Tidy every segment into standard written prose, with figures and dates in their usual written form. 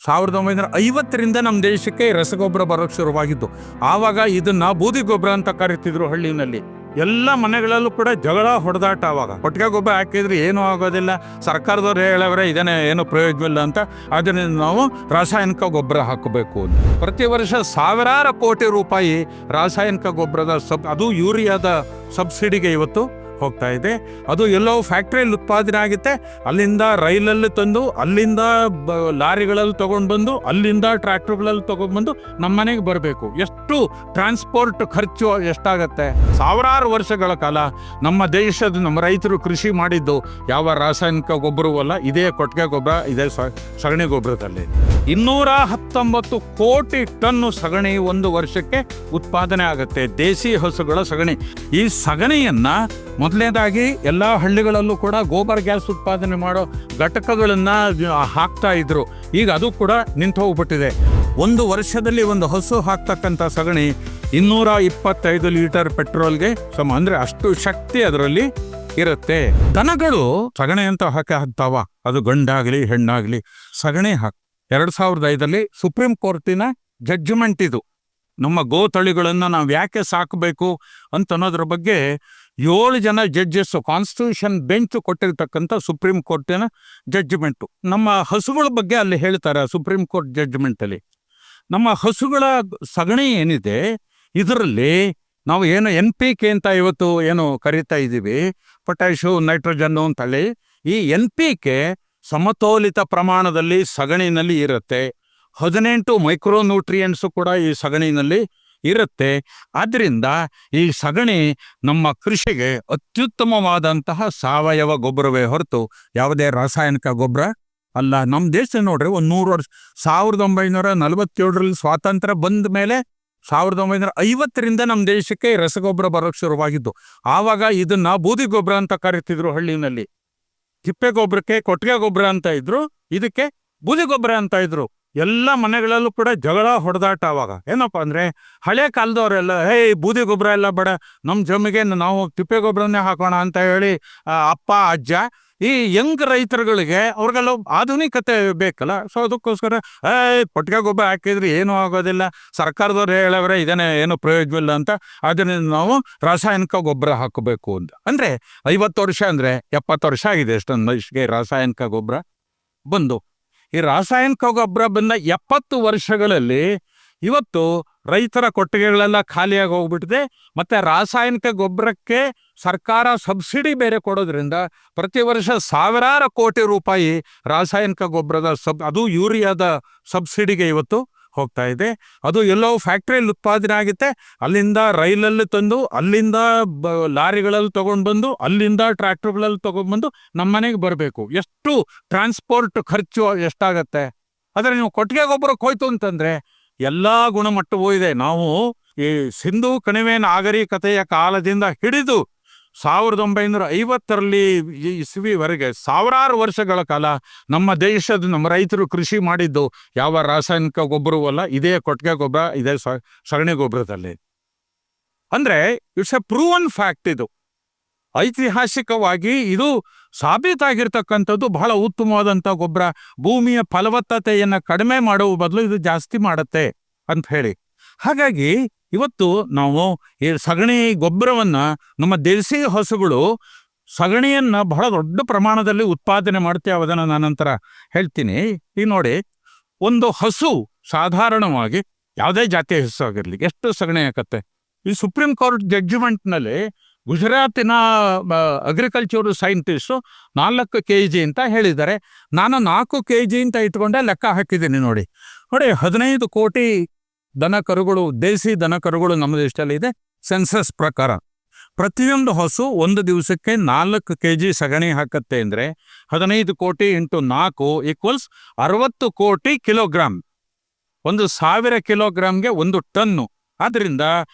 1950ರಿಂದ ನಮ್ಮ ದೇಶಕ್ಕೆ ರಸಗೊಬ್ಬರ ಬರೋಕ್ಕೆ ಶುರುವಾಗಿತ್ತು. ಆವಾಗ ಇದನ್ನ ಬೂದಿ ಗೊಬ್ಬರ ಅಂತ ಕರಿತಿದ್ರು ಹಳ್ಳಿನಲ್ಲಿ. ಎಲ್ಲ ಮನೆಗಳಲ್ಲೂ ಕೂಡ ಜಗಳ ಹೊಡೆದಾಟ. ಆವಾಗ ಕೊಟ್ಟಿಗೆ ಗೊಬ್ಬರ ಹಾಕಿದ್ರೆ ಏನೂ ಆಗೋದಿಲ್ಲ, ಸರ್ಕಾರದವ್ರು ಹೇಳವ್ರೆ ಇದನ್ನೇ ಏನು ಪ್ರಯೋಜನವಿಲ್ಲ ಅಂತ. ಅದರಿಂದ ನಾವು ರಾಸಾಯನಿಕ ಗೊಬ್ಬರ ಹಾಕಬೇಕು ಅಂತ ಪ್ರತಿ ವರ್ಷ ಸಾವಿರಾರು ಕೋಟಿ ರೂಪಾಯಿ ರಾಸಾಯನಿಕ ಗೊಬ್ಬರದ ಅದು ಯೂರಿಯಾದ ಸಬ್ಸಿಡಿಗೆ ಇವತ್ತು ಹೋಗ್ತಾ ಇದೆ. ಅದು ಎಲ್ಲೋ ಫ್ಯಾಕ್ಟ್ರಿಯಲ್ಲಿ ಉತ್ಪಾದನೆ ಆಗುತ್ತೆ, ಅಲ್ಲಿಂದ ರೈಲಲ್ಲಿ ತಂದು, ಅಲ್ಲಿಂದ ಲಾರಿಗಳಲ್ಲಿ ತಗೊಂಡು ಬಂದು, ಅಲ್ಲಿಂದ ಟ್ರ್ಯಾಕ್ಟರ್ಗಳಲ್ಲಿ ತಗೊಂಡ್ಬಂದು ನಮ್ಮ ಮನೆಗೆ ಬರಬೇಕು. ಎಷ್ಟು ಟ್ರಾನ್ಸ್ಪೋರ್ಟ್ ಖರ್ಚು ಎಷ್ಟಾಗತ್ತೆ? ಸಾವಿರಾರು ವರ್ಷಗಳ ಕಾಲ ನಮ್ಮ ದೇಶದ ನಮ್ಮ ರೈತರು ಕೃಷಿ ಮಾಡಿದ್ದು ಯಾವ ರಾಸಾಯನಿಕ ಗೊಬ್ಬರವೂ ಅಲ್ಲ, ಇದೇ ಕೊಟ್ಟಿಗೆ ಗೊಬ್ಬರ, ಇದೇ ಸಗಣಿ ಗೊಬ್ಬರದಲ್ಲಿ. 219 ಕೋಟಿ ಟನ್ನು ಸಗಣಿ ಒಂದು ವರ್ಷಕ್ಕೆ ಉತ್ಪಾದನೆ ಆಗುತ್ತೆ, ದೇಸಿ ಹಸುಗಳ ಸಗಣಿ. ಈ ಸಗಣಿಯನ್ನ ಮೊದಲನೇದಾಗಿ ಎಲ್ಲ ಹಳ್ಳಿಗಳಲ್ಲೂ ಕೂಡ ಗೋಬರ್ ಗ್ಯಾಸ್ ಉತ್ಪಾದನೆ ಮಾಡೋ ಘಟಕಗಳನ್ನ ಹಾಕ್ತಾ ಇದ್ರು. ಈಗ ಅದು ಕೂಡ ನಿಂತು ಹೋಗ್ಬಿಟ್ಟಿದೆ. ಒಂದು ವರ್ಷದಲ್ಲಿ ಒಂದು ಹಸು ಹಾಕ್ತಕ್ಕಂಥ ಸಗಣಿ 225 ಲೀಟರ್ ಪೆಟ್ರೋಲ್ಗೆ ಸಮ. ಅಂದ್ರೆ ಅಷ್ಟು ಶಕ್ತಿ ಅದರಲ್ಲಿ ಇರುತ್ತೆ. ದನಗಳು ಸಗಣಿ ಅಂತ ಹಾಕ್ತಾವ, ಅದು ಗಂಡಾಗ್ಲಿ ಹೆಣ್ಣಾಗ್ಲಿ ಸಗಣಿ 2005 ಸುಪ್ರೀಂ ಕೋರ್ಟಿನ ಜಡ್ಜ್ಮೆಂಟ್ ಇದು. ನಮ್ಮ ಗೋತಳಿಗಳನ್ನು ನಾವು ಯಾಕೆ ಸಾಕಬೇಕು ಅಂತ ಅನ್ನೋದ್ರ ಬಗ್ಗೆ 7 ಜನ ಜಡ್ಜಸ್, ಕಾನ್ಸ್ಟಿಟ್ಯೂಷನ್ ಬೆಂಚ್ ಕೊಟ್ಟಿರ್ತಕ್ಕಂಥ ಸುಪ್ರೀಂ ಕೋರ್ಟಿನ ಜಡ್ಜ್ಮೆಂಟು ನಮ್ಮ ಹಸುಗಳ ಬಗ್ಗೆ ಅಲ್ಲಿ ಹೇಳ್ತಾರೆ. ಸುಪ್ರೀಂ ಕೋರ್ಟ್ ಜಡ್ಜ್ಮೆಂಟಲ್ಲಿ ನಮ್ಮ ಹಸುಗಳ ಸಗಣಿ ಏನಿದೆ ಇದರಲ್ಲಿ ನಾವು ಏನು NPK ಅಂತ ಇವತ್ತು ಏನು ಕರಿತಾ ಇದ್ದೀವಿ, ಪೊಟ್ಯಾಶು ನೈಟ್ರೋಜನ್ನು ಅಂತೇಳಿ, ಈ NPK ಸಮತೋಲಿತ ಪ್ರಮಾಣದಲ್ಲಿ ಸಗಣಿನಲ್ಲಿ ಇರುತ್ತೆ. 18 ಮೈಕ್ರೋನ್ಯೂಟ್ರಿಯೆಂಟ್ಸು ಕೂಡ ಈ ಸಗಣಿನಲ್ಲಿ ಇರುತ್ತೆ. ಆದ್ದರಿಂದ ಈ ಸಗಣಿ ನಮ್ಮ ಕೃಷಿಗೆ ಅತ್ಯುತ್ತಮವಾದಂತಹ ಸಾವಯವ ಗೊಬ್ಬರವೇ ಹೊರತು ಯಾವುದೇ ರಾಸಾಯನಿಕ ಗೊಬ್ಬರ ಅಲ್ಲ. ನಮ್ಮ ದೇಶ ನೋಡ್ರಿ, 100 ವರ್ಷ 1947ರಲ್ಲಿ ಸ್ವಾತಂತ್ರ್ಯ ಬಂದ ಮೇಲೆ 1950ರಿಂದ ನಮ್ಮ ದೇಶಕ್ಕೆ ರಸಗೊಬ್ಬರ ಬರೋಕ್ಕೆ ಶುರುವಾಗಿತ್ತು. ಆವಾಗ ಇದನ್ನ ಬೂದಿ ಗೊಬ್ಬರ ಅಂತ ಕರಿತಿದ್ರು ಹಳ್ಳಿನಲ್ಲಿ. ತಿಪ್ಪೆ ಗೊಬ್ಬರಕ್ಕೆ ಕೊಟ್ಟಿಗೆ ಗೊಬ್ಬರ ಅಂತ ಇದ್ರು, ಇದಕ್ಕೆ ಬೂದಿ ಗೊಬ್ಬರ ಅಂತ ಇದ್ರು. ಎಲ್ಲ ಮನೆಗಳಲ್ಲೂ ಕೂಡ ಜಗಳ ಹೊಡೆದಾಟ. ಆವಾಗ ಏನಪ್ಪ ಅಂದ್ರೆ, ಹಳೆ ಕಾಲದವರೆಲ್ಲ ಬೂದಿ ಗೊಬ್ಬರ ಎಲ್ಲ ಬೇಡ, ನಮ್ಮ ಜಮಿಗೆ ನಾವು ತಿಪ್ಪೆ ಗೊಬ್ಬರನ್ನೇ ಹಾಕೋಣ ಅಂತ ಹೇಳಿ ಅಪ್ಪ ಅಜ್ಜ, ಈ ಯಂಗ್ ರೈತರುಗಳಿಗೆ ಅವ್ರಿಗೆಲ್ಲ ಆಧುನಿಕತೆ ಬೇಕಲ್ಲ. ಸೊ ಅದಕ್ಕೋಸ್ಕರ ಕೊಟ್ಟಿಗೆ ಗೊಬ್ಬರ ಹಾಕಿದ್ರೆ ಏನೂ ಆಗೋದಿಲ್ಲ, ಸರ್ಕಾರದವ್ರು ಹೇಳವ್ರೆ ಇದನ್ನೇ ಏನು ಪ್ರಯೋಜನವಿಲ್ಲ ಅಂತ. ಅದರಿಂದ ನಾವು ರಾಸಾಯನಿಕ ಗೊಬ್ಬರ ಹಾಕಬೇಕು ಅಂತ. ಅಂದ್ರೆ 50 ವರ್ಷ ಅಂದ್ರೆ 70 ವರ್ಷ ಆಗಿದೆ ಎಷ್ಟೊಂದು ವಯಸ್ಸಿಗೆ ರಾಸಾಯನಿಕ ಗೊಬ್ಬರ ಬಂದು. ಈ ರಾಸಾಯನಿಕ ಗೊಬ್ಬರ ಬಂದ 70 ವರ್ಷಗಳಲ್ಲಿ ಇವತ್ತು ರೈತರ ಕೊಟ್ಟಿಗೆಗಳೆಲ್ಲ ಖಾಲಿಯಾಗಿ ಹೋಗ್ಬಿಟ್ಟಿದೆ. ಮತ್ತೆ ರಾಸಾಯನಿಕ ಗೊಬ್ಬರಕ್ಕೆ ಸರ್ಕಾರ ಸಬ್ಸಿಡಿ ಬೇರೆ ಕೊಡೋದ್ರಿಂದ ಪ್ರತಿ ವರ್ಷ ಸಾವಿರಾರು ಕೋಟಿ ರೂಪಾಯಿ ರಾಸಾಯನಿಕ ಗೊಬ್ಬರದ ಅದು ಯೂರಿಯಾದ ಸಬ್ಸಿಡಿಗೆ ಇವತ್ತು ಹೋಗ್ತಾ ಇದೆ. ಅದು ಎಲ್ಲೋ ಫ್ಯಾಕ್ಟ್ರಿಯಲ್ಲಿ ಉತ್ಪಾದನೆ ಆಗುತ್ತೆ, ಅಲ್ಲಿಂದ ರೈಲಲ್ಲಿ ತಂದು, ಅಲ್ಲಿಂದ ಲಾರಿಗಳಲ್ಲಿ ತಗೊಂಡು ಬಂದು, ಅಲ್ಲಿಂದ ಟ್ರ್ಯಾಕ್ಟರ್ಗಳಲ್ಲಿ ತಗೊಂಡ್ಬಂದು ನಮ್ಮ ಮನೆಗೆ ಬರಬೇಕು. ಎಷ್ಟು ಟ್ರಾನ್ಸ್ಪೋರ್ಟ್ ಖರ್ಚು ಎಷ್ಟಾಗತ್ತೆ? ಆದರೆ ನೀವು ಕೊಟ್ಟಿಗೆ ಗೊಬ್ಬರಕ್ಕೆ ಹೋಯ್ತು ಅಂತಂದ್ರೆ ಎಲ್ಲ ಗುಣಮಟ್ಟವೂ ಇದೆ. ನಾವು ಈ ಸಿಂಧೂ ಕಣಿವೆ ನಾಗರಿಕತೆಯ ಕಾಲದಿಂದ ಹಿಡಿದು 1950ರಲ್ಲಿ ಇಸ್ವಿವರೆಗೆ ಸಾವಿರಾರು ವರ್ಷಗಳ ಕಾಲ ನಮ್ಮ ದೇಶದ ನಮ್ಮ ರೈತರು ಕೃಷಿ ಮಾಡಿದ್ದು ಯಾವ ರಾಸಾಯನಿಕ ಗೊಬ್ಬರವೂ ಅಲ್ಲ, ಇದೇ ಕೊಟ್ಟಿಗೆ ಗೊಬ್ಬರ, ಇದೇ ಸಗಣಿ ಗೊಬ್ಬರದಲ್ಲಿ. ಅಂದ್ರೆ ಇಟ್ಸ್ ಎ ಪ್ರೂವನ್ ಫ್ಯಾಕ್ಟ್. ಇದು ಐತಿಹಾಸಿಕವಾಗಿ ಇದು ಸಾಬೀತಾಗಿರ್ತಕ್ಕಂಥದ್ದು. ಬಹಳ ಉತ್ತಮವಾದಂಥ ಗೊಬ್ಬರ, ಭೂಮಿಯ ಫಲವತ್ತತೆಯನ್ನು ಕಡಿಮೆ ಮಾಡುವ ಬದಲು ಇದು ಜಾಸ್ತಿ ಮಾಡುತ್ತೆ ಅಂತ ಹೇಳಿ. ಹಾಗಾಗಿ ಇವತ್ತು ನಾವು ಈ ಸಗಣಿ ಗೊಬ್ಬರವನ್ನ, ನಮ್ಮ ದೇಸಿ ಹಸುಗಳು ಸಗಣಿಯನ್ನ ಬಹಳ ದೊಡ್ಡ ಪ್ರಮಾಣದಲ್ಲಿ ಉತ್ಪಾದನೆ ಮಾಡ್ತೇವೆ. ಅದನ್ನು ನಾನು ನಂತರ ಹೇಳ್ತೀನಿ. ಈಗ ನೋಡಿ, ಒಂದು ಹಸು ಸಾಧಾರಣವಾಗಿ ಯಾವುದೇ ಜಾತಿಯ ಹಸು ಆಗಿರ್ಲಿ ಎಷ್ಟು ಸಗಣಿ ಹಾಕತ್ತೆ? ಈ ಸುಪ್ರೀಂ ಕೋರ್ಟ್ ಜಡ್ಜ್ಮೆಂಟ್ನಲ್ಲಿ ಗುಜರಾತಿನ ಅಗ್ರಿಕಲ್ಚರ್ ಸೈಂಟಿಸ್ಟು 4 kg ಅಂತ ಹೇಳಿದ್ದಾರೆ. ನಾನು 4 kg ಅಂತ ಇಟ್ಕೊಂಡೆ ಲೆಕ್ಕ ಹಾಕಿದ್ದೀನಿ. ನೋಡಿ 15 ಕೋಟಿ ದನ ಕರುಗಳು, ದೇಸಿ ದನ ಕರುಗಳು ನಮ್ಮ ದೇಶದಲ್ಲಿ ಇದೆ. ಸೆನ್ಸಸ್ ಪ್ರಕಾರ ಪ್ರತಿಯೊಂದು ಹಸು ಒಂದು ದಿವಸಕ್ಕೆ 4 kg ಸಗಣಿ ಹಾಕತ್ತೆ. ಅಂದರೆ 15 ಕೋಟಿ ಇಂಟು 4 = 60 ಕೋಟಿ ಕಿಲೋಗ್ರಾಮ್. 1,000 ಕಿಲೋಗ್ರಾಮ್ಗೆ 1 ಟನ್ನು. ಆದ್ದರಿಂದ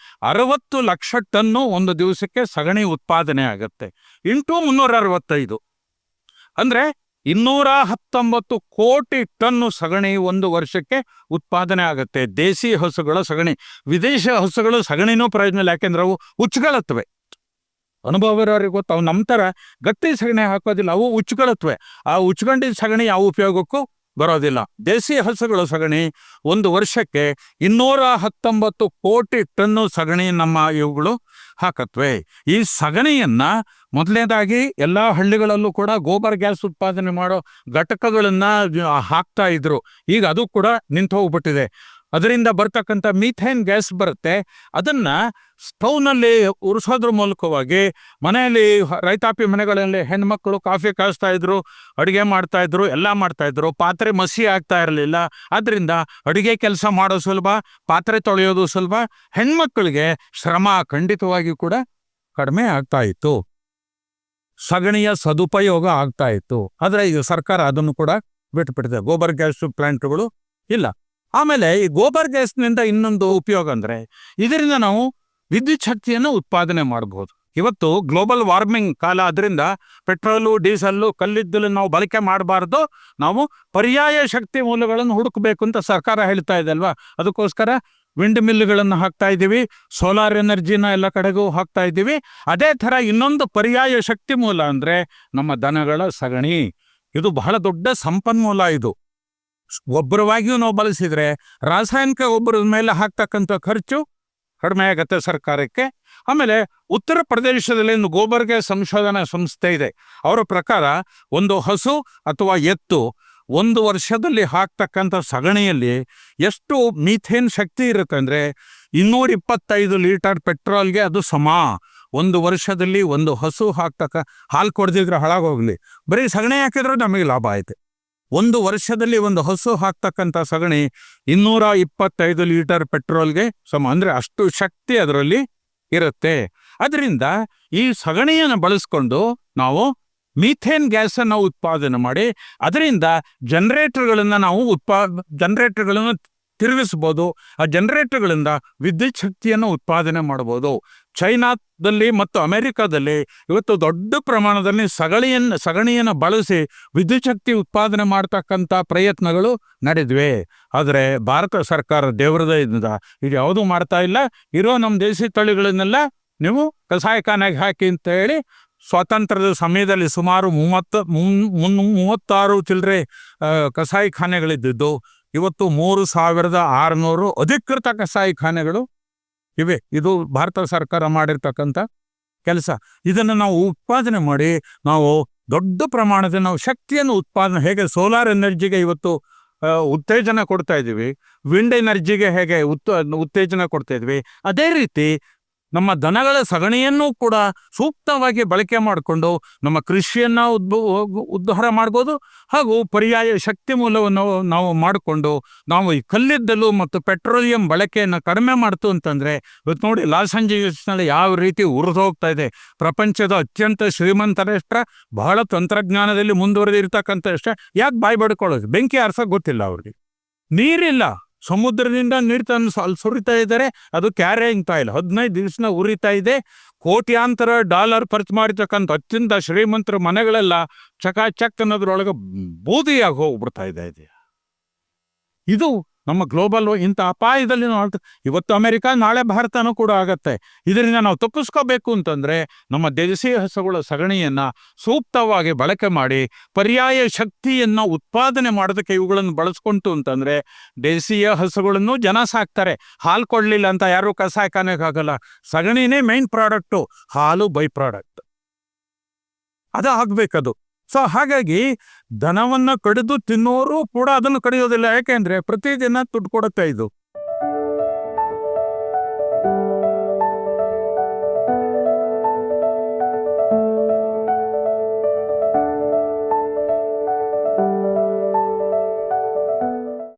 60 ಲಕ್ಷ ಟನ್ನು ಒಂದು ದಿವಸಕ್ಕೆ ಸಗಣಿ ಉತ್ಪಾದನೆ ಆಗುತ್ತೆ. ಇಂಟು 365 ಅಂದರೆ 219 ಕೋಟಿ ಟನ್ನು ಸಗಣಿ ಒಂದು ವರ್ಷಕ್ಕೆ ಉತ್ಪಾದನೆ ಆಗುತ್ತೆ. ದೇಸಿ ಹಸುಗಳ ಸಗಣಿ. ವಿದೇಶಿ ಹಸುಗಳು ಸಗಣಿನೂ ಪ್ರಯೋಜನ ಇಲ್ಲ, ಯಾಕೆಂದ್ರೆ ಅವು ಉಚ್ಚುಗಳತ್ವೆ. ಅನುಭವ ಇರೋರಿಗೆ ಗೊತ್ತು, ಅವು ನಮ್ಮ ಥರ ಗಟ್ಟಿ ಸಗಣಿ ಹಾಕೋದಿಲ್ಲ, ಅವು ಉಚ್ಕೊಳತ್ವೆ. ಆ ಉಚ್ಕೊಂಡಿದ್ದ ಸಗಣಿ ಯಾವ ಉಪಯೋಗಕ್ಕೂ ಬರೋದಿಲ್ಲ. ದೇಸಿ ಹಸುಗಳ ಸಗಣಿ ಒಂದು ವರ್ಷಕ್ಕೆ 219 ಕೋಟಿ ಟನ್ನು ಸಗಣಿ ನಮ್ಮ ಇವುಗಳು ಹಾಕತ್ವೆ. ಈ ಸಗಣಿಯನ್ನ ಮೊದಲನೇದಾಗಿ ಎಲ್ಲ ಹಳ್ಳಿಗಳಲ್ಲೂ ಕೂಡ ಗೋಬರ್ ಗ್ಯಾಸ್ ಉತ್ಪಾದನೆ ಮಾಡೋ ಘಟಕಗಳನ್ನ ಹಾಕ್ತಾ ಇದ್ರು. ಈಗ ಅದು ಕೂಡ ನಿಂತು ಹೋಗ್ಬಿಟ್ಟಿದೆ. ಅದರಿಂದ ಬರ್ತಕ್ಕಂಥ ಮೀಥೇನ್ ಗ್ಯಾಸ್ ಬರುತ್ತೆ. ಅದನ್ನ ಸ್ಟೌವ್ನಲ್ಲಿ ಉರಿಸೋದ್ರ ಮೂಲಕವಾಗಿ ಮನೆಯಲ್ಲಿ ರೈತಾಪಿ ಮನೆಗಳಲ್ಲಿ ಹೆಣ್ಮಕ್ಳು ಕಾಫಿ ಕಾಯಿಸ್ತಾ ಇದ್ರು, ಅಡುಗೆ ಮಾಡ್ತಾ ಇದ್ರು, ಎಲ್ಲ ಮಾಡ್ತಾ ಇದ್ರು. ಪಾತ್ರೆ ಮಸಿ ಆಗ್ತಾ ಇರಲಿಲ್ಲ. ಅದರಿಂದ ಅಡುಗೆ ಕೆಲಸ ಮಾಡೋ ಸುಲಭ, ಪಾತ್ರೆ ತೊಳೆಯೋದು ಸುಲಭ, ಹೆಣ್ಮಕ್ಳಿಗೆ ಶ್ರಮ ಖಂಡಿತವಾಗಿ ಕೂಡ ಕಡಿಮೆ ಆಗ್ತಾ ಇತ್ತು, ಸಗಣಿಯ ಸದುಪಯೋಗ ಆಗ್ತಾ ಇತ್ತು. ಆದರೆ ಈಗ ಸರ್ಕಾರ ಅದನ್ನು ಕೂಡ ಬಿಟ್ಟುಬಿಟ್ಟಿದೆ. ಗೋಬರ್ ಗ್ಯಾಸ್ ಪ್ಲಾಂಟ್ಗಳು ಇಲ್ಲ. ಆಮೇಲೆ ಈ ಗೋಬರ್ ಗ್ಯಾಸ್ನಿಂದ ಇನ್ನೊಂದು ಉಪಯೋಗ ಅಂದರೆ ಇದರಿಂದ ನಾವು ವಿದ್ಯುತ್ ಶಕ್ತಿಯನ್ನು ಉತ್ಪಾದನೆ ಮಾಡಬಹುದು. ಇವತ್ತು ಗ್ಲೋಬಲ್ ವಾರ್ಮಿಂಗ್ ಕಾಲ, ಅದರಿಂದ ಪೆಟ್ರೋಲು, ಡೀಸೆಲ್ಲು, ಕಲ್ಲಿದ್ದಲು ನಾವು ಬಳಕೆ ಮಾಡಬಾರ್ದು, ನಾವು ಪರ್ಯಾಯ ಶಕ್ತಿ ಮೂಲಗಳನ್ನು ಹುಡುಕಬೇಕು ಅಂತ ಸರ್ಕಾರ ಹೇಳ್ತಾ ಇದೆ ಅಲ್ವಾ. ಅದಕ್ಕೋಸ್ಕರ ವಿಂಡ್ ಮಿಲ್ಗಳನ್ನು ಹಾಕ್ತಾ ಇದ್ದೀವಿ, ಸೋಲಾರ್ ಎನರ್ಜಿನ ಎಲ್ಲ ಕಡೆಗೂ ಹಾಕ್ತಾ ಇದ್ದೀವಿ. ಅದೇ ಥರ ಇನ್ನೊಂದು ಪರ್ಯಾಯ ಶಕ್ತಿ ಮೂಲ ಅಂದರೆ ನಮ್ಮ ದನಗಳ ಸಗಣಿ. ಇದು ಬಹಳ ದೊಡ್ಡ ಸಂಪನ್ಮೂಲ. ಇದು ಗೊಬ್ಬರವಾಗಿಯೂ ನಾವು ಬಳಸಿದರೆ ರಾಸಾಯನಿಕ ಗೊಬ್ಬರದ ಮೇಲೆ ಹಾಕ್ತಕ್ಕಂಥ ಖರ್ಚು ಕಡಿಮೆ ಆಗತ್ತೆ ಸರ್ಕಾರಕ್ಕೆ. ಆಮೇಲೆ ಉತ್ತರ ಪ್ರದೇಶದಲ್ಲಿ ಒಂದು ಗೋಬರ್ ಗ್ಯಾಸ್ ಸಂಶೋಧನಾ ಸಂಸ್ಥೆ ಇದೆ. ಅವರ ಪ್ರಕಾರ ಒಂದು ಹಸು ಅಥವಾ ಎತ್ತು ಒಂದು ವರ್ಷದಲ್ಲಿ ಹಾಕ್ತಕ್ಕಂಥ ಸಗಣಿಯಲ್ಲಿ ಎಷ್ಟು ಮೀಥೇನ್ ಶಕ್ತಿ ಇರುತ್ತೆ ಅಂದರೆ 225 ಲೀಟರ್ ಪೆಟ್ರೋಲ್ಗೆ ಅದು ಸಮ. ಒಂದು ವರ್ಷದಲ್ಲಿ ಒಂದು ಹಸು ಹಾಲು ಕೊಡ್ದಿದ್ರೆ ಹಾಳಾಗೋಗ್ಲಿ, ಬರೀ ಸಗಣಿ ಹಾಕಿದ್ರೆ ನಮಗೆ ಲಾಭ ಆಯ್ತು. ಒಂದು ವರ್ಷದಲ್ಲಿ ಒಂದು ಹಸು ಹಾಕ್ತಕ್ಕಂಥ ಸಗಣಿ 225 ಲೀಟರ್ ಪೆಟ್ರೋಲ್ಗೆ ಸಮ. ಅಂದರೆ ಅಷ್ಟು ಶಕ್ತಿ ಅದರಲ್ಲಿ ಇರುತ್ತೆ. ಅದರಿಂದ ಈ ಸಗಣಿಯನ್ನು ಬಳಸ್ಕೊಂಡು ನಾವು ಮೀಥೇನ್ ಗ್ಯಾಸನ್ನು ಉತ್ಪಾದನೆ ಮಾಡಿ ಅದರಿಂದ ಜನರೇಟರ್ಗಳನ್ನು ನಾವು ಜನರೇಟರ್ಗಳನ್ನು ತಿರುಗಿಸ್ಬೋದು. ಆ ಜನರೇಟರ್ಗಳಿಂದ ವಿದ್ಯುತ್ ಶಕ್ತಿಯನ್ನು ಉತ್ಪಾದನೆ ಮಾಡ್ಬೋದು. ಚೈನಾದಲ್ಲಿ ಮತ್ತು ಅಮೆರಿಕಾದಲ್ಲಿ ಇವತ್ತು ದೊಡ್ಡ ಪ್ರಮಾಣದಲ್ಲಿ ಸಗಣಿಯನ್ನು ಬಳಸಿ ವಿದ್ಯುತ್ ಶಕ್ತಿ ಉತ್ಪಾದನೆ ಮಾಡ್ತಕ್ಕಂಥ ಪ್ರಯತ್ನಗಳು ನಡೆದಿವೆ. ಆದರೆ ಭಾರತ ಸರ್ಕಾರ ದೇವರದಯದಿಂದ ಇದು ಯಾವುದೂ ಮಾಡ್ತಾ ಇಲ್ಲ. ಇರೋ ನಮ್ಮ ದೇಶಿ ತಳಿಗಳನ್ನೆಲ್ಲ ನೀವು ಕಸಾಯಖಾನೆಗೆ ಹಾಕಿ ಅಂತ ಹೇಳಿ ಸ್ವಾತಂತ್ರ್ಯದ ಸಮಯದಲ್ಲಿ ಸುಮಾರು 36 ಚಿಲ್ಲರೆ ಕಸಾಯಿಖಾನೆಗಳಿದ್ದು ಇವತ್ತು 3600 ಅಧಿಕೃತ ಕಸಾಯಿಖಾನೆಗಳು ಇವೆ. ಇದು ಭಾರತ ಸರ್ಕಾರ ಮಾಡಿರ್ತಕ್ಕಂಥ ಕೆಲಸ. ಇದನ್ನು ನಾವು ಉತ್ಪಾದನೆ ಮಾಡಿ ನಾವು ದೊಡ್ಡ ಪ್ರಮಾಣದ ನಾವು ಶಕ್ತಿಯನ್ನು ಉತ್ಪಾದನೆ, ಹೇಗೆ ಸೋಲಾರ್ ಎನರ್ಜಿಗೆ ಇವತ್ತು ಉತ್ತೇಜನ ಕೊಡ್ತಾ ಇದ್ದೀವಿ, ವಿಂಡ್ ಎನರ್ಜಿಗೆ ಹೇಗೆ ಉತ್ತೇಜನ ಕೊಡ್ತಾ ಇದ್ವಿ, ಅದೇ ರೀತಿ ನಮ್ಮ ದನಗಳ ಸಗಣಿಯನ್ನು ಕೂಡ ಸೂಕ್ತವಾಗಿ ಬಳಕೆ ಮಾಡಿಕೊಂಡು ನಮ್ಮ ಕೃಷಿಯನ್ನು ಉದ್ಧಾರ ಮಾಡ್ಬೋದು. ಹಾಗೂ ಪರ್ಯಾಯ ಶಕ್ತಿ ಮೂಲವನ್ನು ನಾವು ಮಾಡಿಕೊಂಡು ನಾವು ಈ ಕಲ್ಲಿದ್ದಲು ಮತ್ತು ಪೆಟ್ರೋಲಿಯಂ ಬಳಕೆಯನ್ನು ಕಡಿಮೆ ಮಾಡ್ತು ಅಂತಂದರೆ ಇವತ್ತು ನೋಡಿ ಲಾಸ್ ಏಂಜಲೀಸ್ನಲ್ಲಿ ಯಾವ ರೀತಿ ಉರಿದು ಹೋಗ್ತಾ ಇದೆ. ಪ್ರಪಂಚದ ಅತ್ಯಂತ ಶ್ರೀಮಂತ ರಾಷ್ಟ್ರ, ಬಹಳ ತಂತ್ರಜ್ಞಾನದಲ್ಲಿ ಮುಂದುವರೆದಿರ್ತಕ್ಕಂಥ ರಾಷ್ಟ್ರ, ಯಾಕೆ ಬಾಯಿ ಬಡ್ಕೊಳ್ಳೋದು? ಬೆಂಕಿ ಆರ್ಸೋಕೆ ಗೊತ್ತಿಲ್ಲ ಅವ್ರಿಗೆ. ನೀರಿಲ್ಲ, ಸಮುದ್ರದಿಂದ ನೀರು ತಂದು ಸುರಿತಾ ಇದ್ದಾರೆ. ಅದು ಕ್ಯಾರಿಯಿಂಗ್ ಆಯಿಲ್ 15 ದಿವಸ ಉರಿತಾ ಇದೆ. ಕೋಟ್ಯಾಂತರ ಡಾಲರ್ ಖರ್ಚು ಮಾಡಿರ್ತಕ್ಕಂಥ ಅತ್ಯಂತ ಶ್ರೀಮಂತರ ಮನೆಗಳೆಲ್ಲ ಚಕ್ ಅನ್ನೋದ್ರೊಳಗೆ ಬೂದಿಯಾಗಿ ಹೋಗ್ಬಿಡ್ತಾ ಇದೆ. ಇದು ನಮ್ಮ ಗ್ಲೋಬಲ್ ಇಂಥ ಅಪಾಯದಲ್ಲಿ ಇವತ್ತು ಅಮೆರಿಕ, ನಾಳೆ ಭಾರತನೂ ಕೂಡ ಆಗತ್ತೆ. ಇದರಿಂದ ನಾವು ತಪ್ಪಿಸ್ಕೋಬೇಕು ಅಂತಂದರೆ ನಮ್ಮ ದೇಶೀಯ ಹಸುಗಳ ಸಗಣಿಯನ್ನು ಸೂಕ್ತವಾಗಿ ಬಳಕೆ ಮಾಡಿ ಪರ್ಯಾಯ ಶಕ್ತಿಯನ್ನು ಉತ್ಪಾದನೆ ಮಾಡೋದಕ್ಕೆ ಇವುಗಳನ್ನು ಬಳಸ್ಕೊಂತು ಅಂತಂದರೆ ದೇಶೀಯ ಹಸುಗಳನ್ನು ಜನ ಸಾಕ್ತಾರೆ. ಹಾಲು ಕೊಡಲಿಲ್ಲ ಅಂತ ಯಾರೂ ಕಸಾಯಖಾನೆಗೆ ಆಗಲ್ಲ. ಸಗಣಿನೇ ಮೇನ್ ಪ್ರಾಡಕ್ಟು, ಹಾಲು ಬೈ ಪ್ರಾಡಕ್ಟ್, ಅದು ಆಗಬೇಕದು. ಸೊ ಹಾಗಾಗಿ ದನವನ್ನು ಕಡಿದು ತಿನ್ನೋರು ಕೂಡ ಅದನ್ನು ಕಡಿಯೋದಿಲ್ಲ. ಯಾಕೆಂದರೆ ಪ್ರತಿದಿನ ದುಡ್ಡು ಕೊಡುತ್ತೆ ಇದು.